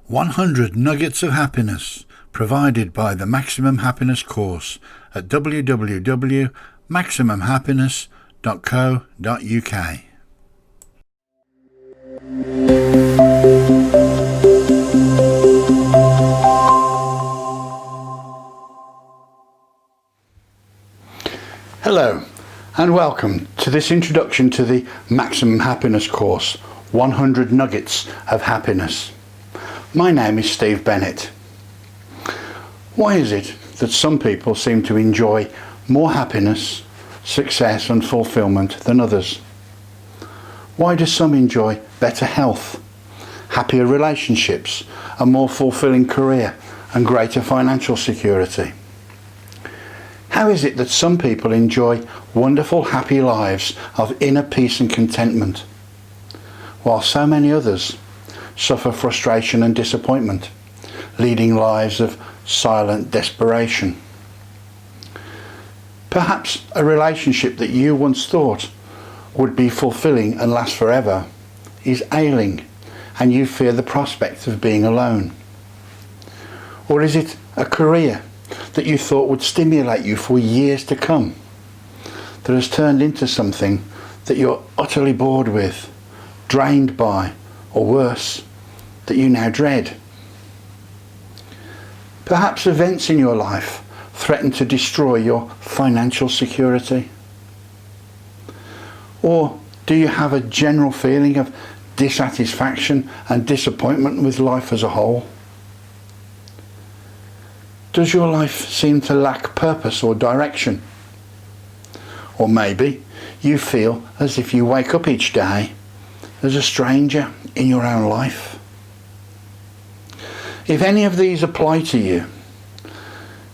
100 Nuggets of Happiness, provided by the Maximum Happiness course at www.maximumhappiness.co.uk. Hello and welcome to this introduction to the Maximum Happiness course, 100 Nuggets of Happiness. My name is Steve Bennett. Why is it that some people seem to enjoy more happiness, success and fulfilment than others? Why do some enjoy better health, happier relationships, a more fulfilling career and greater financial security? How is it that some people enjoy wonderful happy lives of inner peace and contentment, while so many others suffer frustration and disappointment, leading lives of silent desperation? Perhaps a relationship that you once thought would be fulfilling and last forever is ailing, and you fear the prospect of being alone. Or is it a career that you thought would stimulate you for years to come that has turned into something that you're utterly bored with, drained by, or worse, that you now dread? Perhaps events in your life threaten to destroy your financial security? Or do you have a general feeling of dissatisfaction and disappointment with life as a whole? Does your life seem to lack purpose or direction? Or maybe you feel as if you wake up each day as a stranger in your own life. If any of these apply to you,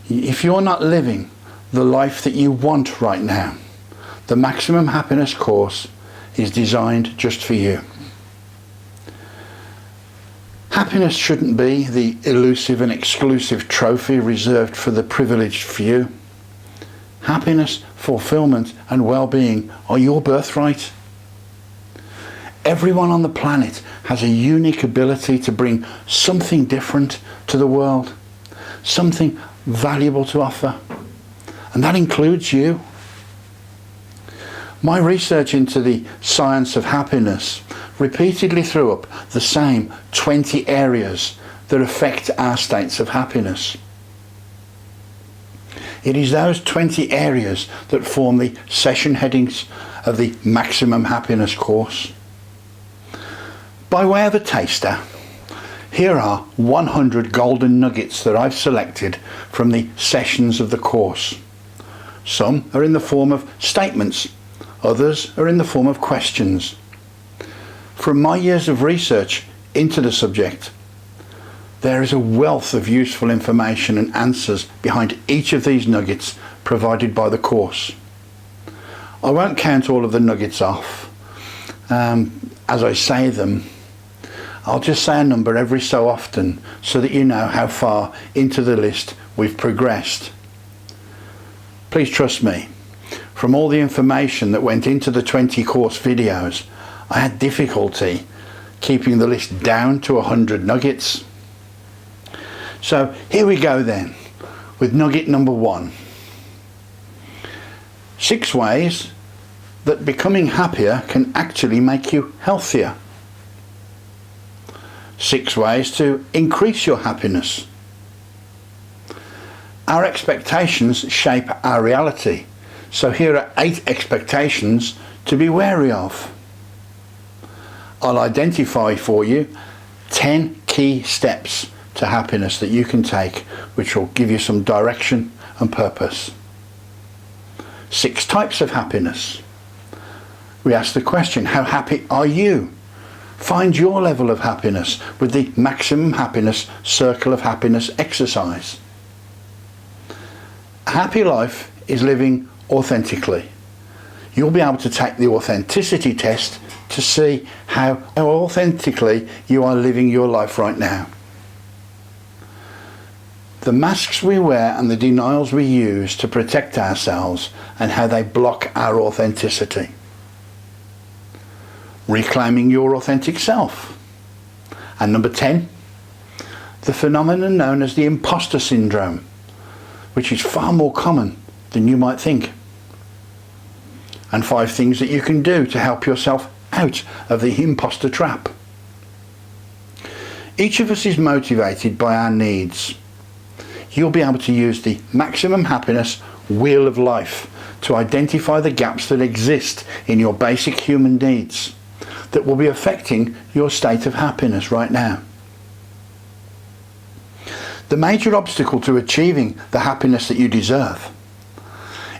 if you're not living the life that you want right now, the Maximum Happiness course is designed just for you. Happiness shouldn't be the elusive and exclusive trophy reserved for the privileged few. Happiness, fulfillment and well-being are your birthright. Everyone on the planet has a unique ability to bring something different to the world, something valuable to offer, and that includes you. My research into the science of happiness repeatedly threw up the same 20 areas that affect our states of happiness. It is those 20 areas that form the session headings of the Maximum Happiness course. By way of a taster, here are 100 golden nuggets that I've selected from the sessions of the course. Some are in the form of statements, others are in the form of questions. From my years of research into the subject, there is a wealth of useful information and answers behind each of these nuggets provided by the course. I won't count all of the nuggets off as I say them. I'll just say a number every so often so that you know how far into the list we've progressed. Please trust me, from all the information that went into the 20 course videos, I had difficulty keeping the list down to 100 nuggets. So here we go then, with nugget number 1. 6 ways that becoming happier can actually make you healthier. 6 ways to increase your happiness. Our expectations shape our reality, so here are 8 expectations to be wary of. I'll identify for you 10 key steps to happiness that you can take, which will give you some direction and purpose. 6 types of happiness. We ask the question, how happy are you? Find your level of happiness with the Maximum Happiness Circle of Happiness exercise. A happy life is living authentically. You'll be able to take the authenticity test to see how authentically you are living your life right now. The masks we wear and the denials we use to protect ourselves and how they block our authenticity. Reclaiming your authentic self. And number 10, the phenomenon known as the imposter syndrome, which is far more common than you might think. And 5 things that you can do to help yourself out of the imposter trap. Each of us is motivated by our needs. You'll be able to use the maximum happiness wheel of life to identify the gaps that exist in your basic human needs that will be affecting your state of happiness right now. The major obstacle to achieving the happiness that you deserve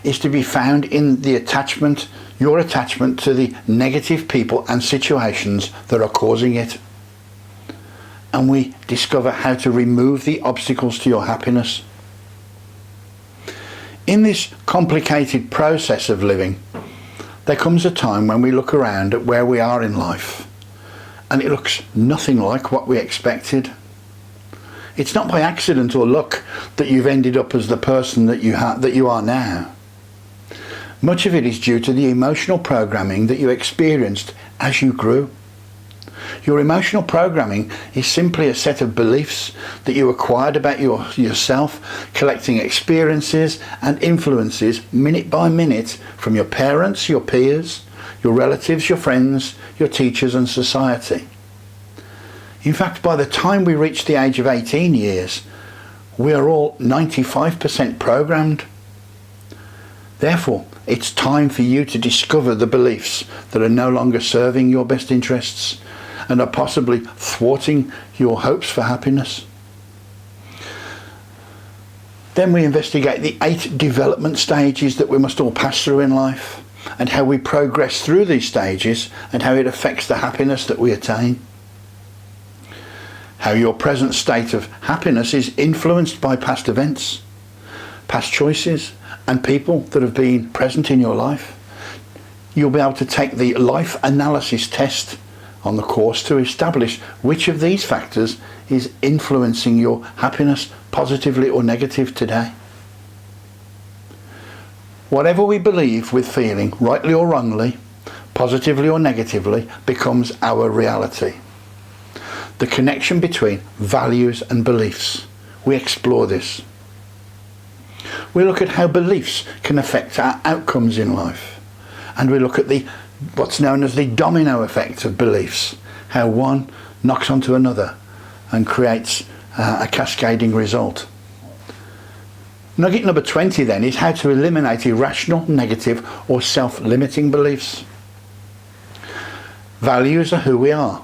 is to be found in your attachment to the negative people and situations that are causing it. And we discover how to remove the obstacles to your happiness. In this complicated process of living, there comes a time when we look around at where we are in life and it looks nothing like what we expected. It's not by accident or luck that you've ended up as the person that you are now. Much of it is due to the emotional programming that you experienced as you grew. Your emotional programming is simply a set of beliefs that you acquired about yourself, collecting experiences and influences minute by minute from your parents, your peers, your relatives, your friends, your teachers and society. In fact, by the time we reach the age of 18 years, we are all 95% programmed. Therefore, it's time for you to discover the beliefs that are no longer serving your best interests and are possibly thwarting your hopes for happiness. Then we investigate the 8 development stages that we must all pass through in life and how we progress through these stages and how it affects the happiness that we attain. How your present state of happiness is influenced by past events, past choices and people that have been present in your life. You'll be able to take the life analysis test on the course to establish which of these factors is influencing your happiness positively or negative today. Whatever we believe with feeling, rightly or wrongly, positively or negatively, becomes our reality. The connection between values and beliefs. We explore this. We look at how beliefs can affect our outcomes in life. And we look at what's known as the domino effect of beliefs, how one knocks onto another and creates a cascading result. Nugget number 20 then is how to eliminate irrational, negative or self-limiting beliefs. Values are who we are.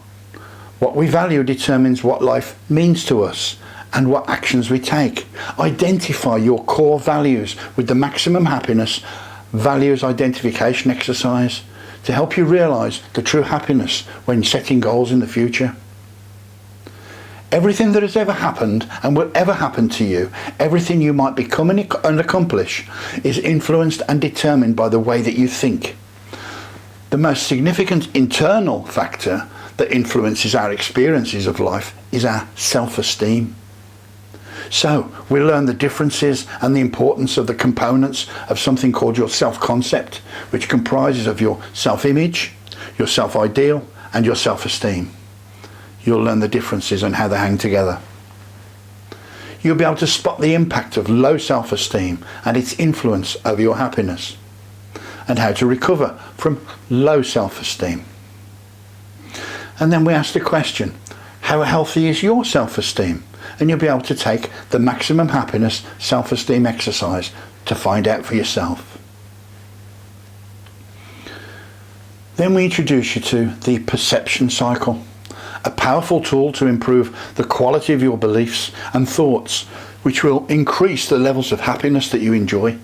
What we value determines what life means to us and what actions we take. Identify your core values with the maximum happiness values identification exercise to help you realise the true happiness when setting goals in the future. Everything that has ever happened and will ever happen to you, everything you might become and accomplish, is influenced and determined by the way that you think. The most significant internal factor that influences our experiences of life is our self-esteem. So we learn the differences and the importance of the components of something called your self-concept, which comprises of your self-image, your self-ideal and your self-esteem. You'll learn the differences and how they hang together. You'll be able to spot the impact of low self-esteem and its influence over your happiness, and how to recover from low self-esteem. And then we ask the question, how healthy is your self-esteem? And you'll be able to take the maximum happiness self-esteem exercise to find out for yourself. Then we introduce you to the perception cycle, a powerful tool to improve the quality of your beliefs and thoughts, which will increase the levels of happiness that you enjoy.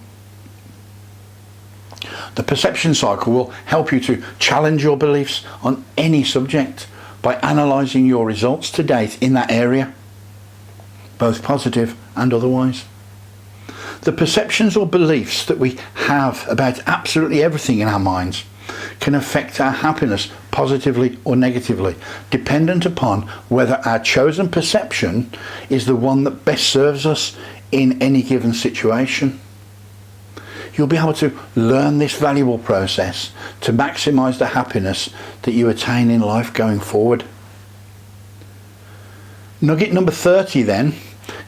The perception cycle will help you to challenge your beliefs on any subject by analysing your results to date in that area, both positive and otherwise. The perceptions or beliefs that we have about absolutely everything in our minds can affect our happiness positively or negatively, dependent upon whether our chosen perception is the one that best serves us in any given situation. You'll be able to learn this valuable process to maximise the happiness that you attain in life going forward. Nugget number 30 then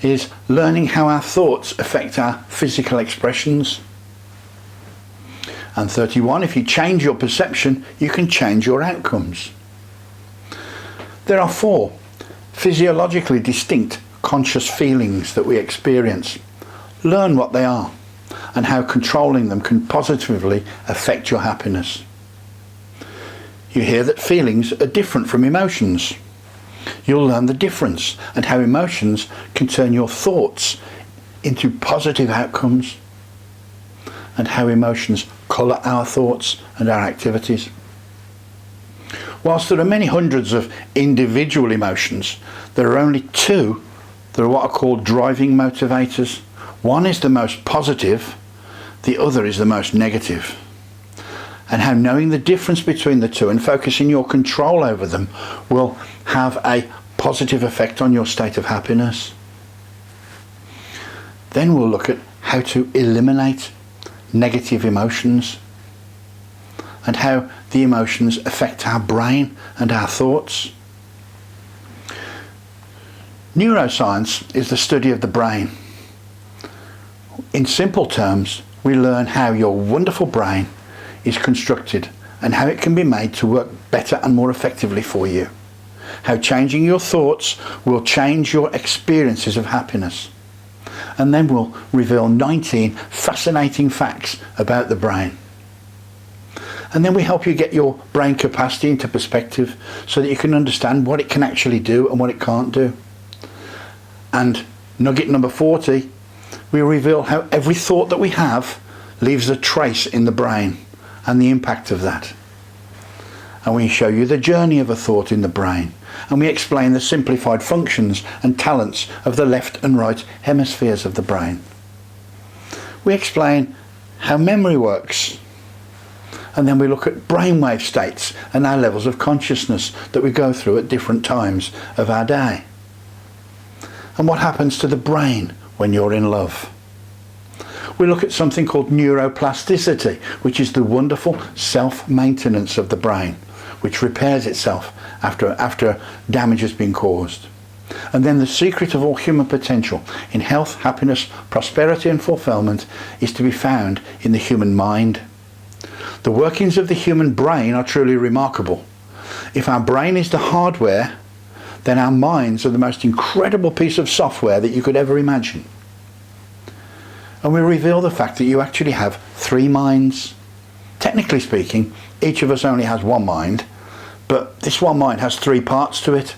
is learning how our thoughts affect our physical expressions. And 31, if you change your perception, you can change your outcomes. There are 4 physiologically distinct conscious feelings that we experience. Learn what they are and how controlling them can positively affect your happiness. You hear that feelings are different from emotions. You'll learn the difference and how emotions can turn your thoughts into positive outcomes, and how emotions colour our thoughts and our activities. Whilst there are many hundreds of individual emotions, there are only 2 that are what are called driving motivators. One is the most positive, the other is the most negative. And how knowing the difference between the 2 and focusing your control over them will have a positive effect on your state of happiness. Then we'll look at how to eliminate negative emotions and how the emotions affect our brain and our thoughts. Neuroscience is the study of the brain. In simple terms, we learn how your wonderful brain is constructed and how it can be made to work better and more effectively for you. How changing your thoughts will change your experiences of happiness. And then we'll reveal 19 fascinating facts about the brain. And then we help you get your brain capacity into perspective so that you can understand what it can actually do and what it can't do. And nugget number 40, we reveal how every thought that we have leaves a trace in the brain and the impact of that. And we show you the journey of a thought in the brain, and we explain the simplified functions and talents of the left and right hemispheres of the brain. We explain how memory works, and then we look at brainwave states and our levels of consciousness that we go through at different times of our day. And what happens to the brain when you're in love. We look at something called neuroplasticity, which is the wonderful self-maintenance of the brain, which repairs itself after damage has been caused. And then the secret of all human potential in health, happiness, prosperity and fulfilment is to be found in the human mind. The workings of the human brain are truly remarkable. If our brain is the hardware, then our minds are the most incredible piece of software that you could ever imagine. And we reveal the fact that you actually have 3 minds. Technically speaking, each of us only has 1 mind, but this 1 mind has 3 parts to it.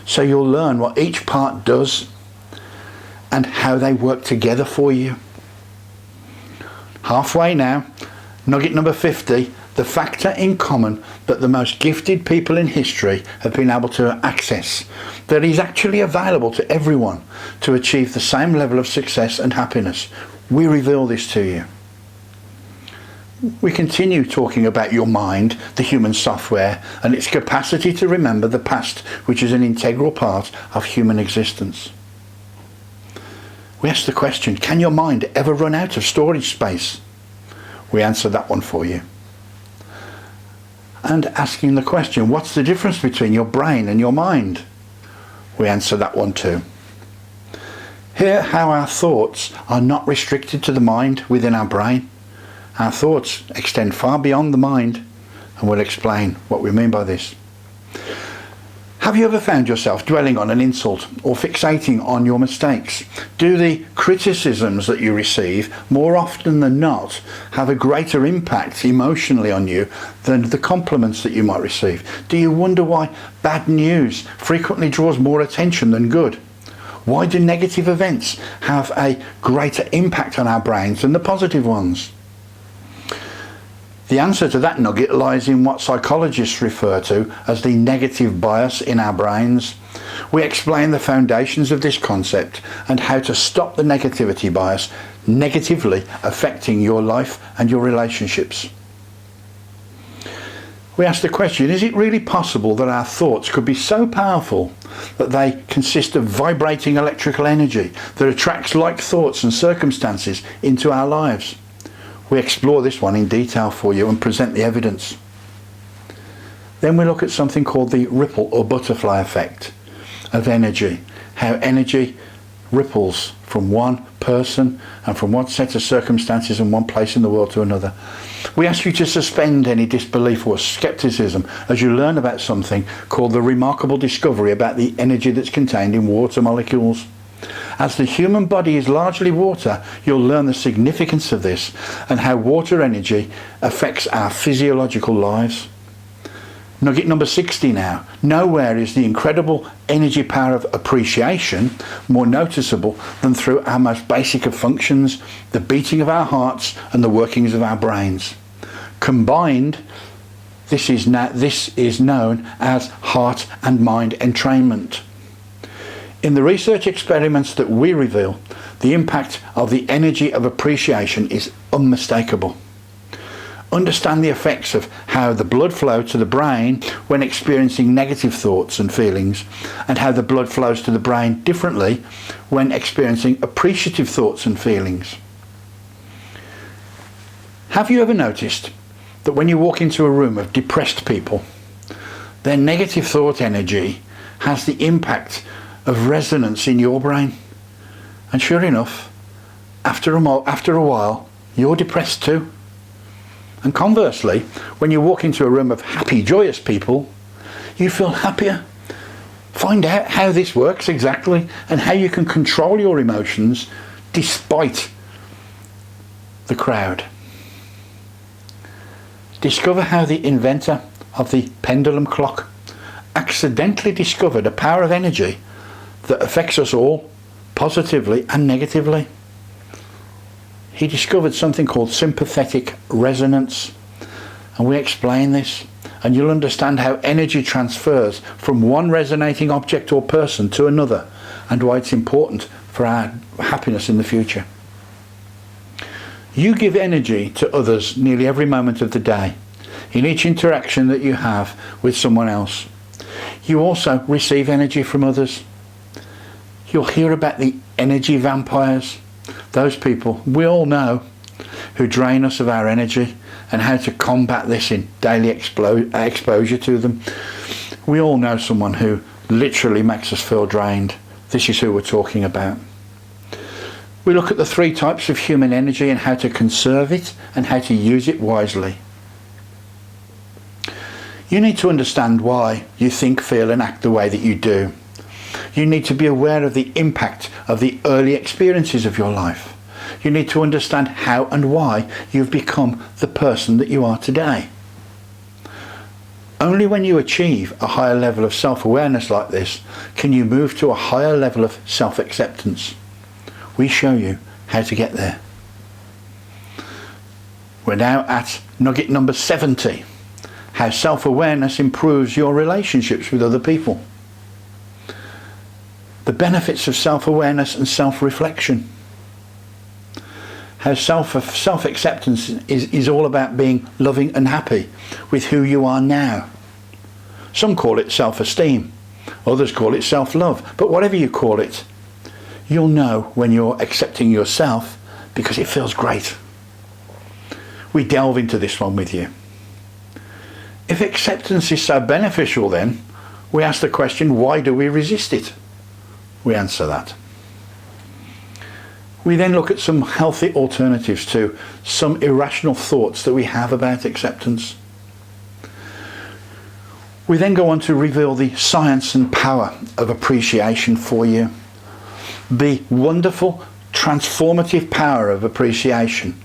So you'll learn what each part does and how they work together for you. Halfway now, nugget number 50, the factor in common that the most gifted people in history have been able to access, that is actually available to everyone to achieve the same level of success and happiness. We reveal this to you. We continue talking about your mind, the human software, and its capacity to remember the past, which is an integral part of human existence. We ask the question, can your mind ever run out of storage space? We answer that one for you. And asking the question, what's the difference between your brain and your mind? We answer that one too. Hear how our thoughts are not restricted to the mind within our brain. Our thoughts extend far beyond the mind, and we'll explain what we mean by this. Have you ever found yourself dwelling on an insult or fixating on your mistakes? Do the criticisms that you receive more often than not have a greater impact emotionally on you than the compliments that you might receive? Do you wonder why bad news frequently draws more attention than good? Why do negative events have a greater impact on our brains than the positive ones? The answer to that nugget lies in what psychologists refer to as the negative bias in our brains. We explain the foundations of this concept and how to stop the negativity bias negatively affecting your life and your relationships. We ask the question, is it really possible that our thoughts could be so powerful that they consist of vibrating electrical energy that attracts like thoughts and circumstances into our lives? We explore this one in detail for you and present the evidence. Then we look at something called the ripple or butterfly effect. of energy, how energy ripples from one person and from one set of circumstances and one place in the world to another. We ask you to suspend any disbelief or skepticism as you learn about something called the remarkable discovery about the energy that's contained in water molecules. As the human body is largely water, you'll learn the significance of this and how water energy affects our physiological lives. Nugget number 60 now. Nowhere is the incredible energy power of appreciation more noticeable than through our most basic of functions, the beating of our hearts and the workings of our brains. Combined, this is known as heart and mind entrainment. In the research experiments that we reveal, the impact of the energy of appreciation is unmistakable. Understand the effects of how the blood flows to the brain when experiencing negative thoughts and feelings, and how the blood flows to the brain differently when experiencing appreciative thoughts and feelings. Have you ever noticed that when you walk into a room of depressed people, their negative thought energy has the impact of resonance in your brain? And sure enough, after a while, you're depressed too. And conversely, when you walk into a room of happy, joyous people, you feel happier. Find out how this works exactly and how you can control your emotions despite the crowd. Discover how the inventor of the pendulum clock accidentally discovered a power of energy that affects us all positively and negatively. He discovered something called sympathetic resonance, and we explain this, and you'll understand how energy transfers from one resonating object or person to another, and why it's important for our happiness in the future. You give energy to others nearly every moment of the day, in each interaction that you have with someone else. You also receive energy from others. You'll hear about the energy vampires, those people we all know who drain us of our energy, and how to combat this in daily exposure to them. We all know someone who literally makes us feel drained. This is who we're talking about. We look at the 3 types of human energy and how to conserve it and how to use it wisely. You need to understand why you think, feel and act the way that you do. You need to be aware of the impact of the early experiences of your life. You need to understand how and why you've become the person that you are today. Only when you achieve a higher level of self-awareness like this can you move to a higher level of self-acceptance. We show you how to get there. We're now at nugget number 70. How self-awareness improves your relationships with other people. The benefits of self-awareness and self-reflection. How self-acceptance is all about being loving and happy with who you are now. Some call it self-esteem, others call it self-love, but whatever you call it, you'll know when you're accepting yourself because it feels great. We delve into this one with you. If acceptance is so beneficial, then we ask the question, why do we resist it? We answer that. We then look at some healthy alternatives to some irrational thoughts that we have about acceptance. We then go on to reveal the science and power of appreciation for you. The wonderful transformative power of appreciation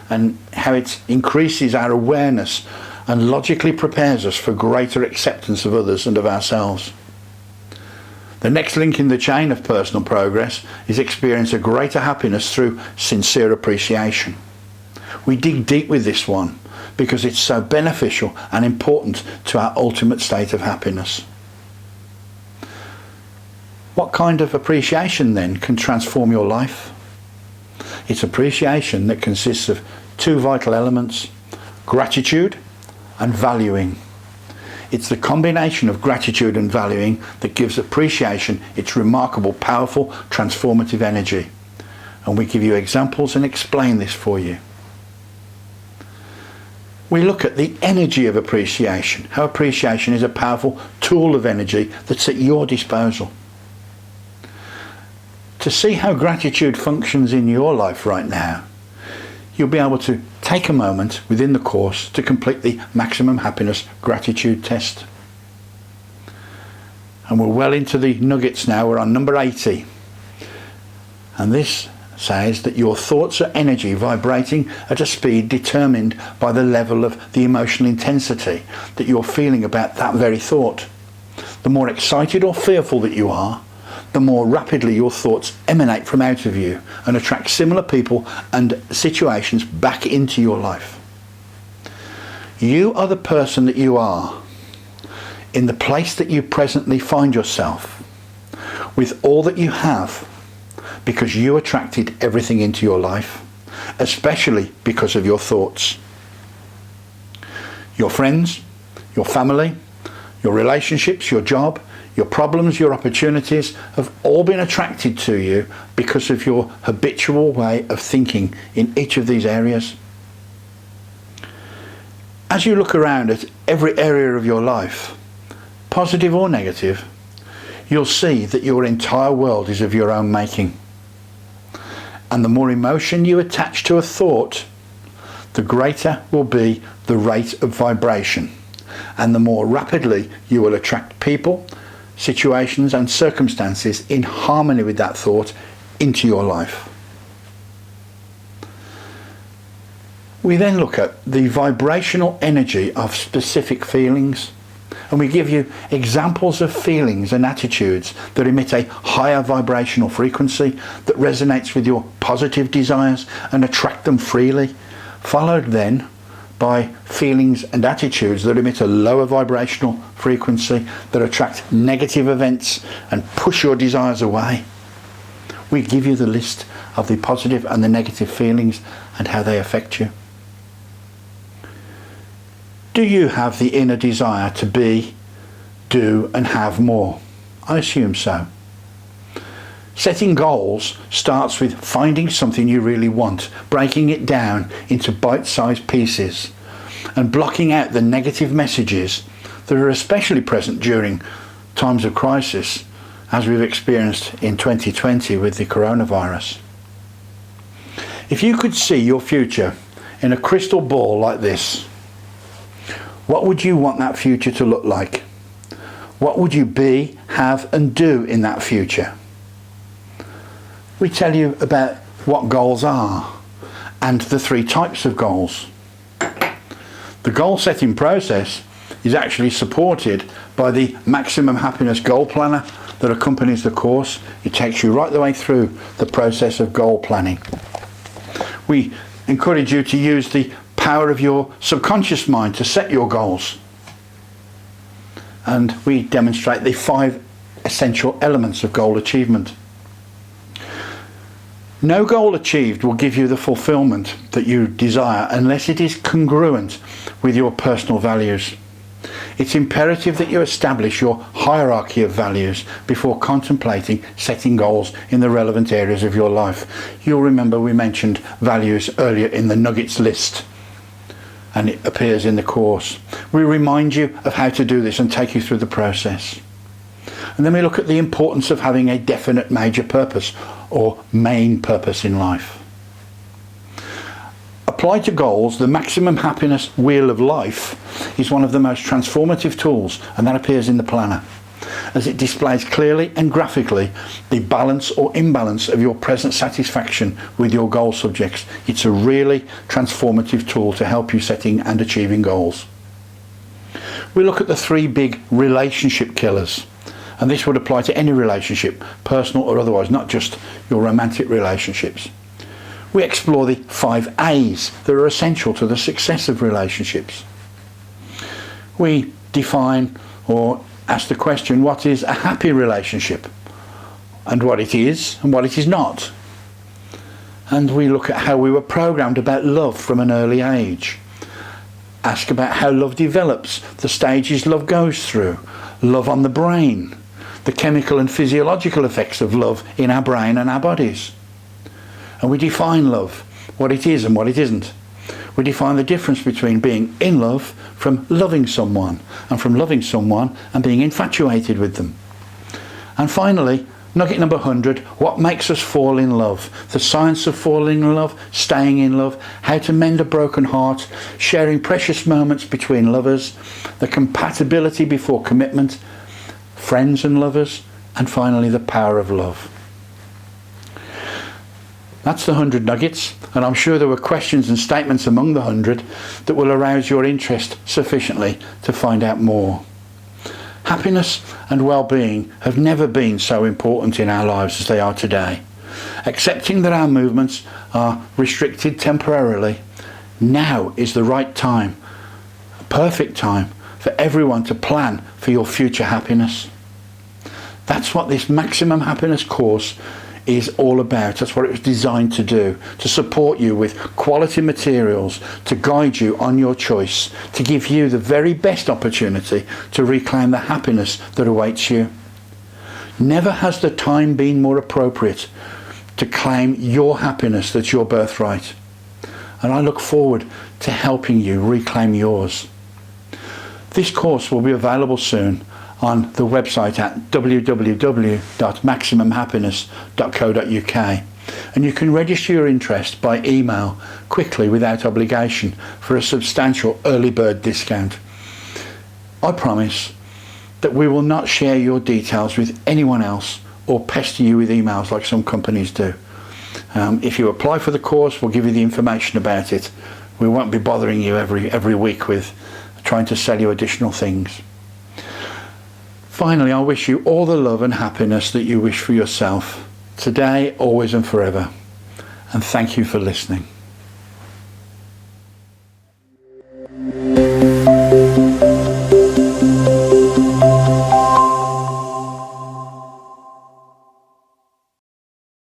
and how it increases our awareness and logically prepares us for greater acceptance of others and of ourselves. The next link in the chain of personal progress is experience a greater happiness through sincere appreciation. We dig deep with this one because it's so beneficial and important to our ultimate state of happiness. What kind of appreciation then can transform your life? It's appreciation that consists of 2 vital elements: gratitude and valuing. It's the combination of gratitude and valuing that gives appreciation its remarkable, powerful, transformative energy. And we give you examples and explain this for you. We look at the energy of appreciation, how appreciation is a powerful tool of energy that's at your disposal. to see how gratitude functions in your life right now, you'll be able to take a moment within the course to complete the Maximum Happiness Gratitude Test. And we're well into the nuggets now. We're on number 80. And this says that your thoughts are energy vibrating at a speed determined by the level of the emotional intensity that you're feeling about that very thought. The more excited or fearful that you are, the more rapidly your thoughts emanate from out of you and attract similar people and situations back into your life. You are the person that you are in the place that you presently find yourself with all that you have, because you attracted everything into your life, especially because of your thoughts. Your friends, your family, your relationships, your job, your problems, your opportunities have all been attracted to you because of your habitual way of thinking in each of these areas. As you look around at every area of your life, positive or negative, you'll see that your entire world is of your own making. And the more emotion you attach to a thought, the greater will be the rate of vibration, and the more rapidly you will attract people, situations and circumstances in harmony with that thought into your life. We then look at the vibrational energy of specific feelings, and we give you examples of feelings and attitudes that emit a higher vibrational frequency that resonates with your positive desires and attract them freely, followed then by feelings and attitudes that emit a lower vibrational frequency that attract negative events and push your desires away. We give you the list of the positive and the negative feelings and how they affect you. Do you have the inner desire to be, do and have more? I assume so. Setting goals starts with finding something you really want, breaking it down into bite-sized pieces, and blocking out the negative messages that are especially present during times of crisis, as we've experienced in 2020 with the coronavirus. If you could see your future in a crystal ball like this, what would you want that future to look like? What would you be, have and do in that future? We tell you about what goals are and the 3 types of goals. The goal setting process is actually supported by the Maximum Happiness Goal Planner that accompanies the course. It takes you right the way through the process of goal planning. We encourage you to use the power of your subconscious mind to set your goals. And we demonstrate the 5 essential elements of goal achievement. No goal achieved will give you the fulfilment that you desire unless it is congruent with your personal values. It's imperative that you establish your hierarchy of values before contemplating setting goals in the relevant areas of your life. You'll remember we mentioned values earlier in the nuggets list, and it appears in the course. We remind you of how to do this and take you through the process. And then we look at the importance of having a definite major purpose or main purpose in life. Applied to goals, the Maximum Happiness Wheel of Life is one of the most transformative tools, and that appears in the planner, as it displays clearly and graphically the balance or imbalance of your present satisfaction with your goal subjects. It's a really transformative tool to help you setting and achieving goals. We look at the 3 big relationship killers, and this would apply to any relationship, personal or otherwise, not just your romantic relationships. We explore the 5 A's that are essential to the success of relationships. We define or ask the question, what is a happy relationship? And what it is and what it is not. And we look at how we were programmed about love from an early age. Ask about how love develops, the stages love goes through, love on the brain, the chemical and physiological effects of love in our brain and our bodies. And we define love, what it is and what it isn't. We define the difference between being in love from loving someone, and from loving someone and being infatuated with them. And finally, Nugget number 100, what makes us fall in love? The science of falling in love, staying in love, how to mend a broken heart, sharing precious moments between lovers, the compatibility before commitment, friends and lovers, and finally the power of love. That's the 100 nuggets, and I'm sure there were questions and statements among the 100 that will arouse your interest sufficiently to find out more. Happiness and well-being have never been so important in our lives as they are today. Accepting that our movements are restricted temporarily, now is the right time, a perfect time for everyone to plan for your future happiness. That's what this Maximum Happiness course is all about. That's what it was designed to do, to support you with quality materials, to guide you on your choice, to give you the very best opportunity to reclaim the happiness that awaits you. Never has the time been more appropriate to claim your happiness that's your birthright. And I look forward to helping you reclaim yours. This course will be available soon on the website at www.maximumhappiness.co.uk, and you can register your interest by email quickly without obligation for a substantial early bird discount. I promise that we will not share your details with anyone else or pester you with emails like some companies do. If you apply for the course, we'll give you the information about it. We won't be bothering you every week with trying to sell you additional things. Finally, I wish you all the love and happiness that you wish for yourself, today, always and forever. And thank you for listening.